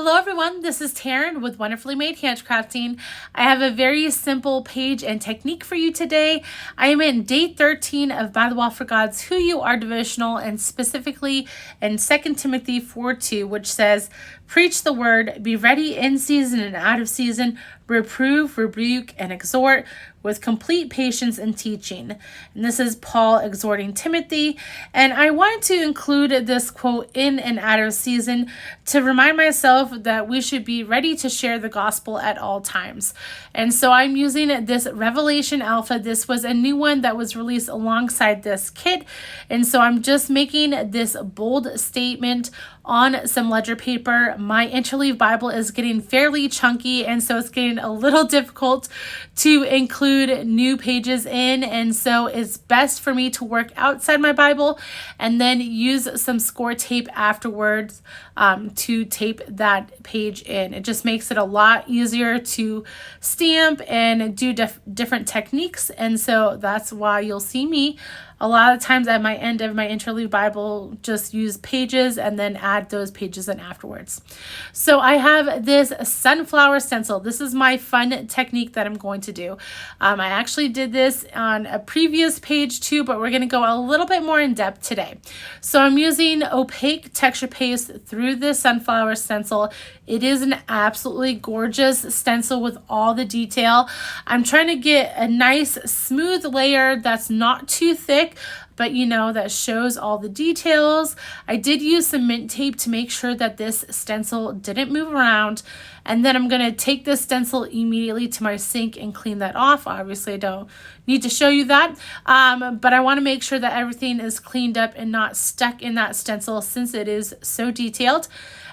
Hello everyone, this is Taryn with Wonderfully Made Handcrafting. I have a very simple page and technique for you today. I am in day 13 of By the Wall for God's Who You Are devotional, and specifically in 2 Timothy 4:2, which says, "Preach the word, be ready in season and out of season, reprove, rebuke, and exhort with complete patience and teaching." And this is Paul exhorting Timothy. And I wanted to include this quote in and out of season to remind myself that we should be ready to share the gospel at all times. And so I'm using this Revelation Alpha. This was a new one that was released alongside this kit. And so I'm just making this bold statement on some ledger paper. My interleave Bible is getting fairly chunky, and so it's getting a little difficult to include new pages in, and so it's best for me to work outside my Bible and then use some score tape afterwards to tape that page in. It just makes it a lot easier to stamp and do different techniques, and so that's why you'll see me a lot of times at my end of my interleave Bible just use pages and then add those pages in afterwards. So I have this sunflower stencil. This is my fun technique that I'm going to do. I actually did this on a previous page too, but we're going to go a little bit more in depth today. So I'm using opaque texture paste through this sunflower stencil. It is an absolutely gorgeous stencil with all the detail. I'm trying to get a nice smooth layer that's not too thick, but that shows all the details. I did use some mint tape to make sure that this stencil didn't move around. And then I'm going to take this stencil immediately to my sink and clean that off. Obviously, I don't need to show you that, but I want to make sure that everything is cleaned up and not stuck in that stencil since it is so detailed.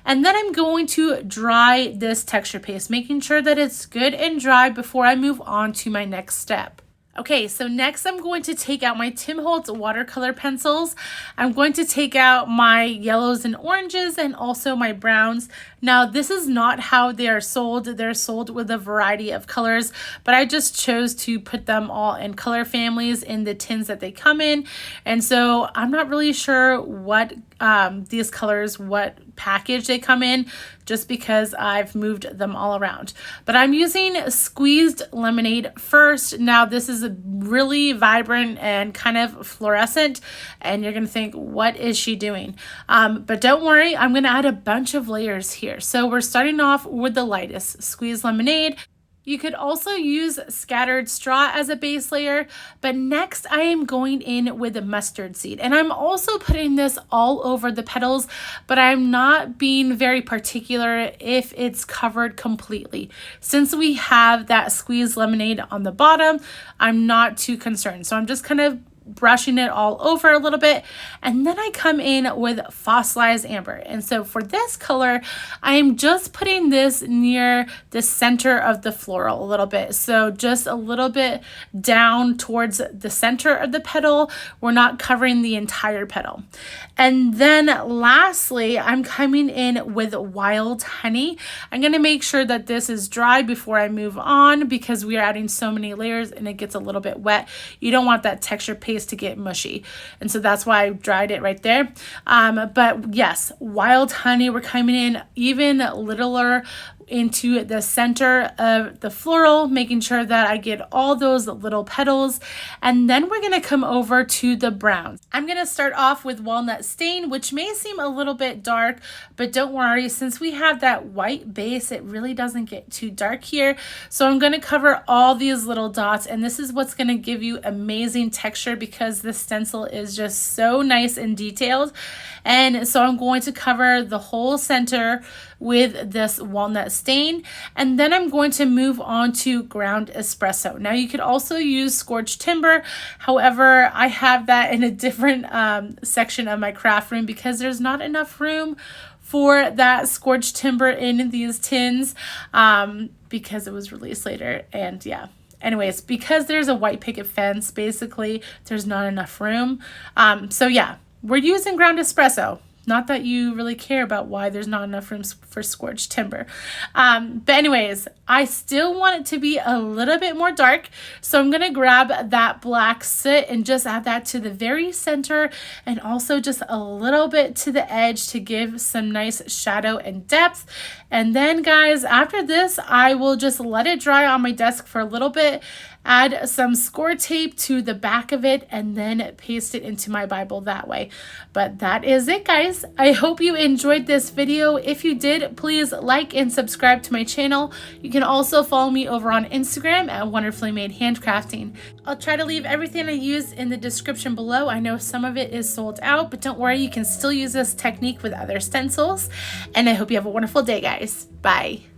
And then I'm going to dry this texture paste, making sure that it's good and dry before I move on to my next step. Okay, so next I'm going to take out my Tim Holtz watercolor pencils. I'm going to take out my yellows and oranges and also my browns. Now, this is not how they are sold. They're sold with a variety of colors, but I just chose to put them all in color families in the tins that they come in. And so I'm not really sure what these colors, what package they come in, just because I've moved them all around. But I'm using squeezed lemonade first. Now, this is really vibrant and kind of fluorescent, and you're gonna think, what is she doing? But don't worry, I'm gonna add a bunch of layers here. So we're starting off with the lightest, squeezed lemonade. You could also use scattered straw as a base layer, but next I am going in with a mustard seed. And I'm also putting this all over the petals, but I'm not being very particular if it's covered completely. Since we have that squeezed lemonade on the bottom, I'm not too concerned. So I'm just kind of brushing it all over a little bit, and then I come in with fossilized amber. And so for this color, I am just putting this near the center of the floral a little bit, so just a little bit down towards the center of the petal. We're not covering the entire petal. And then lastly, I'm coming in with wild honey. I'm going to make sure that this is dry before I move on, because we are adding so many layers and it gets a little bit wet. You don't want that texture paste to get mushy, and so that's why I dried it right there. But yes, wild honey, we're coming in even littler into the center of the floral, making sure that I get all those little petals. And then we're going to come over to the browns. I'm going to start off with walnut stain, which may seem a little bit dark, but don't worry, since we have that white base, it really doesn't get too dark here. So I'm going to cover all these little dots, and this is what's going to give you amazing texture, because the stencil is just so nice and detailed. And so I'm going to cover the whole center with this walnut stain, and then I'm going to move on to ground espresso. Now, you could also use scorched timber. However, I have that in a different section of my craft room because there's not enough room for that scorched timber in these tins because it was released later. And yeah, anyways, because there's a white picket fence, basically there's not enough room. So yeah, we're using ground espresso. Not that you really care about why there's not enough room for scorched timber. But anyways, I still want it to be a little bit more dark. So I'm going to grab that black soot and just add that to the very center and also just a little bit to the edge to give some nice shadow and depth. And then guys, after this, I will just let it dry on my desk for a little bit, add some score tape to the back of it, and then paste it into my Bible that way. But that is it, guys. I hope you enjoyed this video. If you did, please like and subscribe to my channel. You can also follow me over on Instagram at Wonderfully Made Handcrafting. I'll try to leave everything I used in the description below. I know some of it is sold out, but don't worry, you can still use this technique with other stencils. And I hope you have a wonderful day, guys. Bye.